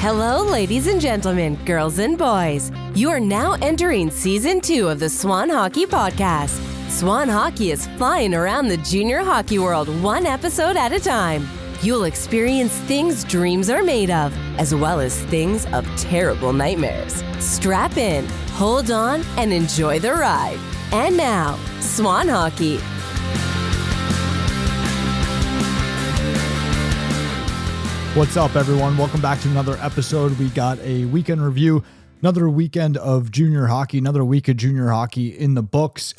Hello, ladies and gentlemen, girls and boys. You are now entering Season 2 of the Swan Hockey Podcast. Swan Hockey is flying around the junior hockey world one episode at a time. You'll experience things dreams are made of, as well as things of terrible nightmares. Strap in, hold on, and enjoy the ride. And now, Swan Hockey. What's up, everyone? Welcome back to another episode. We got a weekend review, another weekend of junior hockey, another week of junior hockey in the books.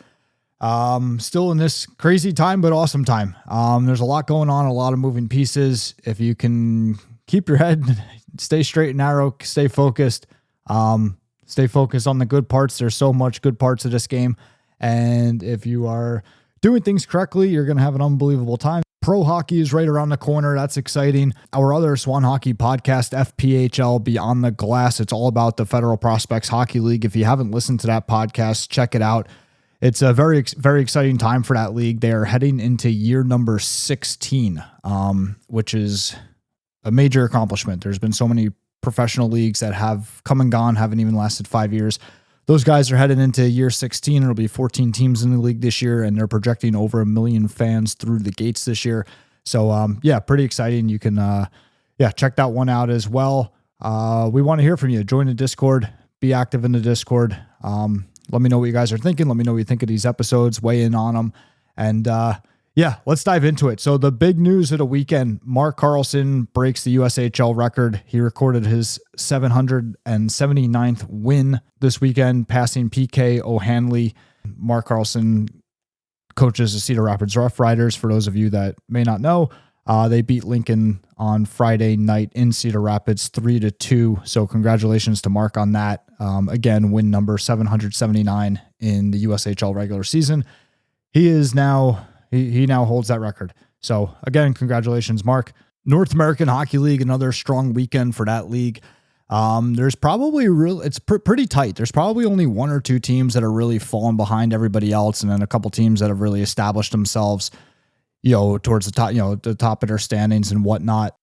Still in this crazy time, but awesome time. There's a lot going on, a lot of moving pieces. If you can keep your head, stay straight and narrow, stay focused on the good parts. There's so much good parts of this game. And if you are doing things correctly, you're going to have an unbelievable time. Pro hockey is right around the corner. That's exciting. Our other Swan Hockey podcast, FPHL Beyond the Glass. It's all about the Federal Prospects Hockey League. If you haven't listened to that podcast, check it out. It's a very, very exciting time for that league. They are heading into year number 16, which is a major accomplishment. There's been so many professional leagues that have come and gone, haven't even lasted 5 years. Those guys are headed into year 16. It'll be 14 teams in the league this year, and they're projecting over 1 million fans through the gates this year. So, pretty exciting. You can, check that one out as well. We want to hear from you. Join the Discord. Be active in the Discord. Let me know what you guys are thinking. Let me know what you think of these episodes. Weigh in on them. And, let's dive into it. So the big news of the weekend, Mark Carlson breaks the USHL record. He recorded his 779th win this weekend, passing PK O'Hanley. Mark Carlson coaches the Cedar Rapids Rough Riders. For those of you that may not know, they beat Lincoln on Friday night in Cedar Rapids 3-2. So congratulations to Mark on that. Again, win number 779 in the USHL regular season. He now holds that record. So again, congratulations, Mark. North American Hockey League, another strong weekend for that league. There's probably it's pretty tight. There's probably only one or two teams that are really falling behind everybody else, and then a couple teams that have really established themselves, towards the top, the top of their standings and whatnot.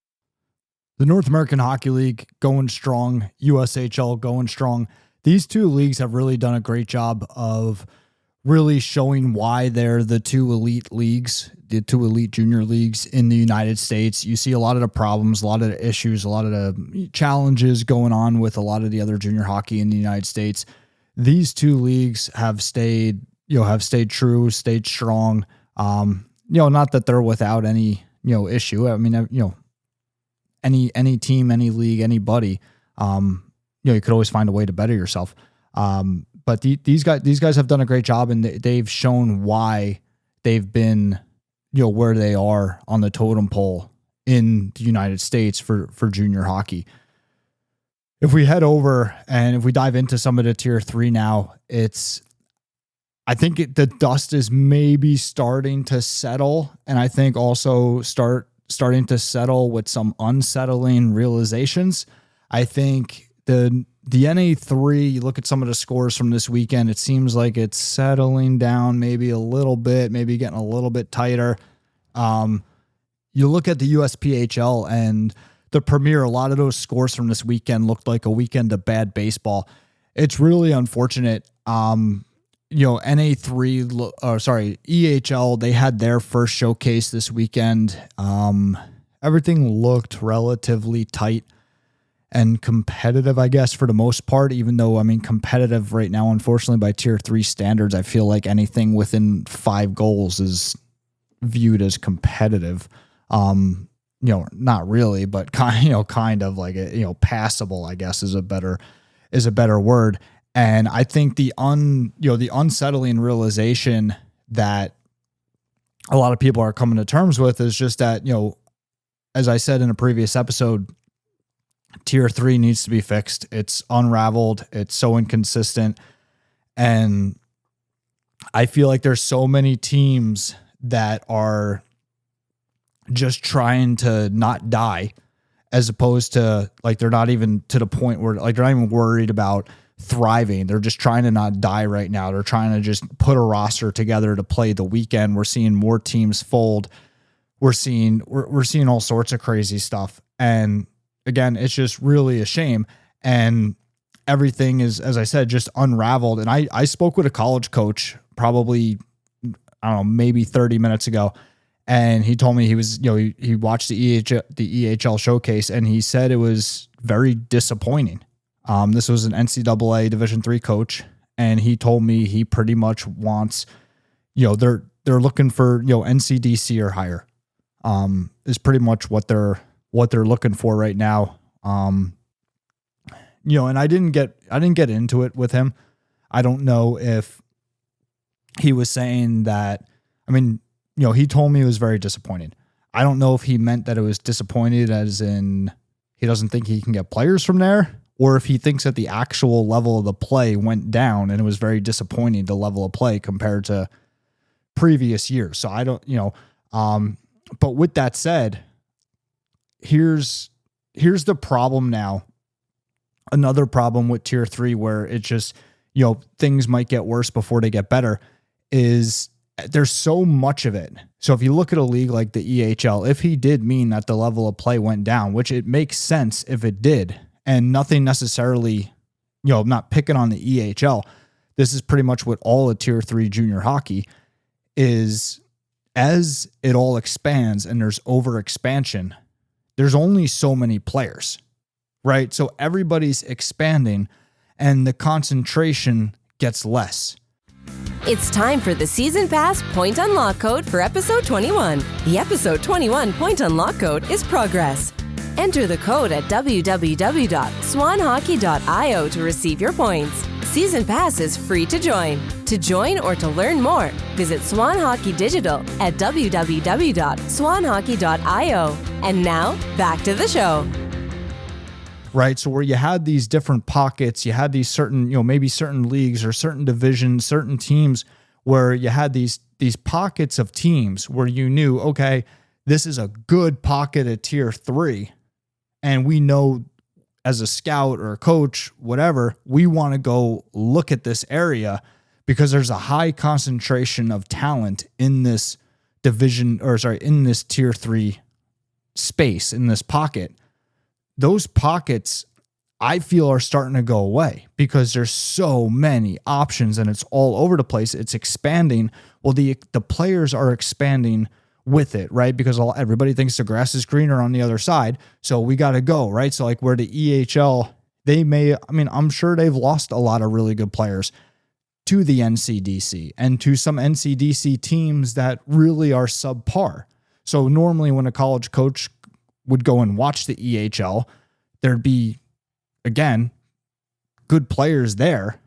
The North American Hockey League going strong, USHL going strong. These two leagues have really done a great job of really showing why they're the two elite leagues, the two elite junior leagues in the United States. You see a lot of the problems, a lot of the issues, a lot of the challenges going on with a lot of the other junior hockey in the United States. These two leagues have stayed true, stayed strong. Not that they're without any, issue. I mean, any team, any league, anybody, you could always find a way to better yourself. But these guys have done a great job, and they've shown why they've been, where they are on the totem pole in the United States for junior hockey. If we head over and if we dive into some of the tier 3 now, I think the dust is maybe starting to settle, and I think also starting to settle with some unsettling realizations. I think the NA3, you look at some of the scores from this weekend, it seems like it's settling down maybe a little bit, maybe getting a little bit tighter. You look at the USPHL and the Premier, a lot of those scores from this weekend looked like a weekend of bad baseball. It's really unfortunate. EHL, they had their first showcase this weekend. Everything looked relatively tight and competitive, I guess, for the most part, even though, competitive right now, unfortunately, by tier 3 standards, I feel like anything within 5 goals is viewed as competitive. Not really, but kind of like, passable, I guess, is a better word. And I think the unsettling realization that a lot of people are coming to terms with is just that, as I said in a previous episode, tier 3 needs to be fixed. It's unraveled. It's so inconsistent. And I feel like there's so many teams that are just trying to not die, as opposed to like, they're not even to the point where like, they're not even worried about thriving. They're just trying to not die right now. They're trying to just put a roster together to play the weekend. We're seeing more teams fold. We're seeing all sorts of crazy stuff. And again, it's just really a shame. And everything is, as I said, just unraveled. And I spoke with a college coach probably, I don't know, maybe 30 minutes ago. And he told me he was, he watched the EHL showcase, and he said it was very disappointing. This was an NCAA Division III coach, and he told me he pretty much wants, they're looking for, NCDC or higher, is pretty much what they're looking for right now. And I didn't get into it with him. I don't know if he was saying that, he told me it was very disappointing. I don't know if he meant that it was disappointed as in he doesn't think he can get players from there, or if he thinks that the actual level of the play went down and it was very disappointing, the level of play compared to previous years. So I don't, but with that said, here's the problem now. Another problem with tier 3 where it just, things might get worse before they get better is there's so much of it. So if you look at a league like the EHL, if he did mean that the level of play went down, which it makes sense if it did, and nothing necessarily, I'm not picking on the EHL. This is pretty much what all of tier 3 junior hockey is. As it all expands and there's over expansion, there's only so many players, right? So everybody's expanding and the concentration gets less. It's time for the Season Pass Point Unlock code for Episode 21. The Episode 21 Point Unlock code is Progress. Enter the code at www.swanhockey.io to receive your points. Season Pass is free to join. To join or to learn more, visit Swan Hockey Digital at www.swanhockey.io. And now, back to the show. Right, so where you had these different pockets, you had these certain, maybe certain leagues or certain divisions, certain teams where you had these pockets of teams where you knew, okay, this is a good pocket at tier 3. And we know as a scout or a coach, whatever, we want to go look at this area because there's a high concentration of talent in this division, in this tier 3 space, in this pocket. Those pockets, I feel, are starting to go away because there's so many options and it's all over the place. It's expanding. Well, the players are expanding with it, right? Because everybody thinks the grass is greener on the other side. So we got to go, right? So like where the EHL, I'm sure they've lost a lot of really good players to the NCDC and to some NCDC teams that really are subpar. So normally when a college coach would go and watch the EHL, there'd be, again, good players there.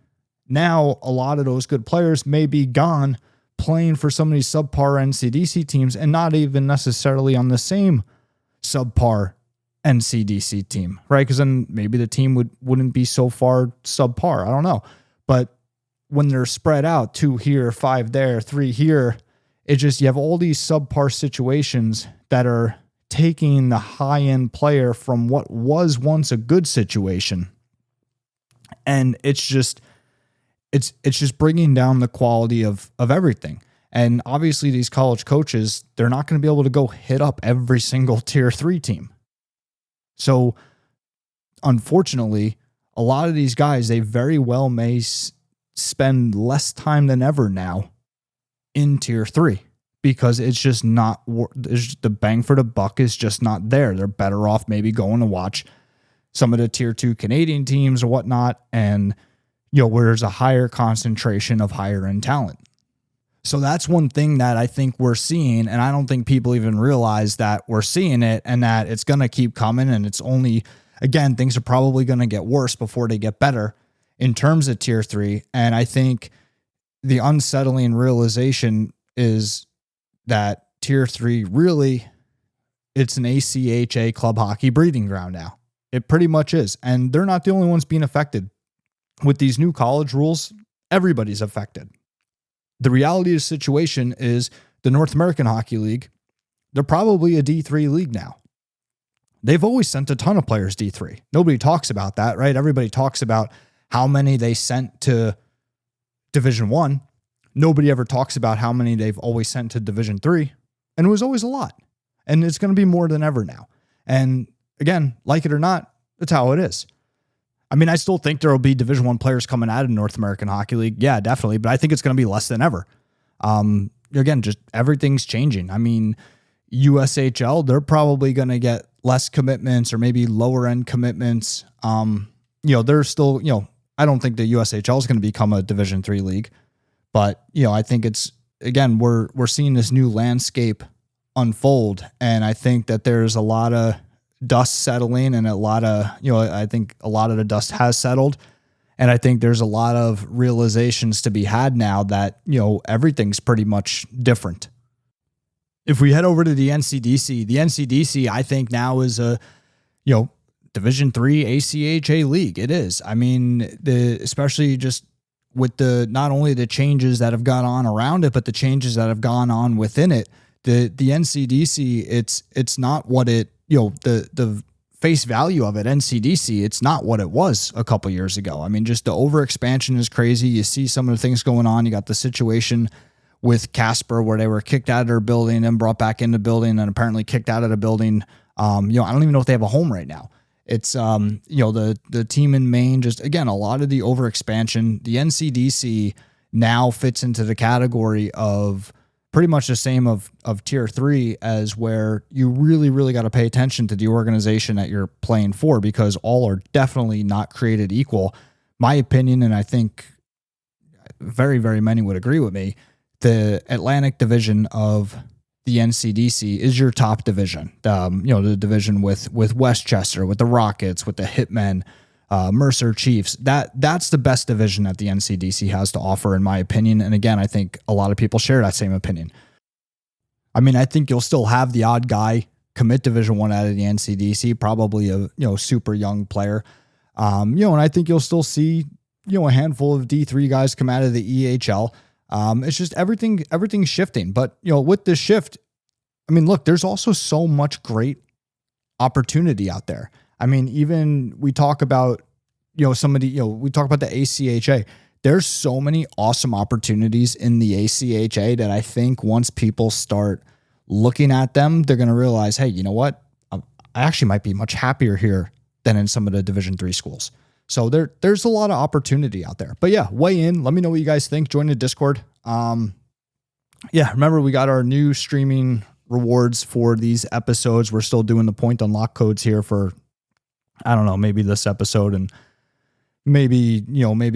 Now, a lot of those good players may be gone playing for some of these subpar NCDC teams and not even necessarily on the same subpar NCDC team, right? Because then maybe the team wouldn't be so far subpar. I don't know. But when they're spread out, 2 here, 5 there, 3 here, it just, you have all these subpar situations that are taking the high-end player from what was once a good situation. And it's just bringing down the quality of everything. And obviously these college coaches, they're not going to be able to go hit up every single tier 3 team. So unfortunately, a lot of these guys, they very well may spend less time than ever now in tier 3. Because it's just not, the bang for the buck is just not there. They're better off maybe going to watch some of the tier 2 Canadian teams or whatnot, and where there's a higher concentration of higher end talent. So that's one thing that I think we're seeing, and I don't think people even realize that we're seeing it and that it's going to keep coming, and it's only, again, things are probably going to get worse before they get better in terms of tier 3. And I think the unsettling realization is that tier 3 really, it's an ACHA club hockey breeding ground now. It pretty much is. And they're not the only ones being affected. With these new college rules, everybody's affected. The reality of the situation is the North American Hockey League, they're probably a D3 league now. They've always sent a ton of players D3. Nobody talks about that, right? Everybody talks about how many they sent to Division 1. Nobody ever talks about how many they've always sent to Division 3. And it was always a lot. And it's going to be more than ever now. And again, like it or not, that's how it is. I mean, I still think there will be Division I players coming out of North American Hockey League. Yeah, definitely. But I think it's going to be less than ever. Again, just everything's changing. I mean, USHL, they're probably going to get less commitments or maybe lower end commitments. They're still, I don't think the USHL is going to become a Division III league, but I think it's, again, we're seeing this new landscape unfold. And I think that there's a lot of dust settling and a lot of, I think a lot of the dust has settled. And I think there's a lot of realizations to be had now that, everything's pretty much different. If we head over to the NCDC, I think now is a, Division III ACHA league. It is. I mean, especially just with not only the changes that have gone on around it, but the changes that have gone on within it. The NCDC, it's not what it, the face value of it, NCDC, it's not what it was a couple years ago. I mean, just the overexpansion is crazy. You see some of the things going on. You got the situation with Casper where they were kicked out of their building and brought back into the building and apparently kicked out of the building. I don't even know if they have a home right now. It's, the team in Maine, just again, a lot of the overexpansion. The NCDC now fits into the category of pretty much the same of tier 3 as where you really, really got to pay attention to the organization that you're playing for, because all are definitely not created equal. My opinion, and I think very, very many would agree with me, the Atlantic division of the NCDC is your top division. The division with Westchester, with the Rockets, with the Hitmen, Mercer Chiefs. That's the best division that the NCDC has to offer, in my opinion. And again, I think a lot of people share that same opinion. I mean, I think you'll still have the odd guy commit Division I out of the NCDC, probably a super young player. And I think you'll still see a handful of D3 guys come out of the EHL. It's just everything's shifting. But with this shift, I mean, look, there's also so much great opportunity out there. I mean, even we talk about, we talk about the ACHA. There's so many awesome opportunities in the ACHA that I think once people start looking at them, they're going to realize, hey, you know what? I actually might be much happier here than in some of the Division III schools. So there's a lot of opportunity out there. But yeah, weigh in. Let me know what you guys think. Join the Discord. Remember, we got our new streaming rewards for these episodes. We're still doing the point unlock codes here for, I don't know, maybe this episode and maybe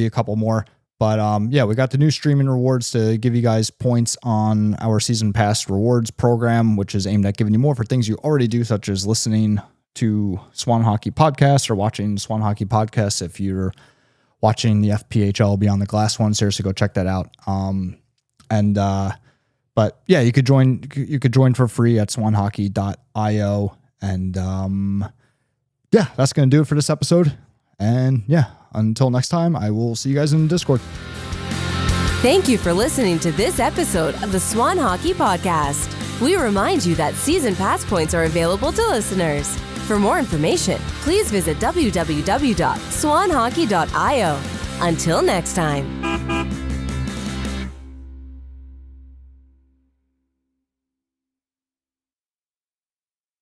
a couple more. But we got the new streaming rewards to give you guys points on our season pass rewards program, which is aimed at giving you more for things you already do, such as listening to Swan Hockey Podcasts or watching Swan Hockey Podcasts. If you're watching the FPHL Beyond the Glass one, seriously, go check that out. But yeah, you could join for free at swanhockey.io. And that's going to do it for this episode. And until next time, I will see you guys in the Discord. Thank you for listening to this episode of the Swan Hockey Podcast. We remind you that season pass points are available to listeners. For more information, please visit www.swanhockey.io. Until next time.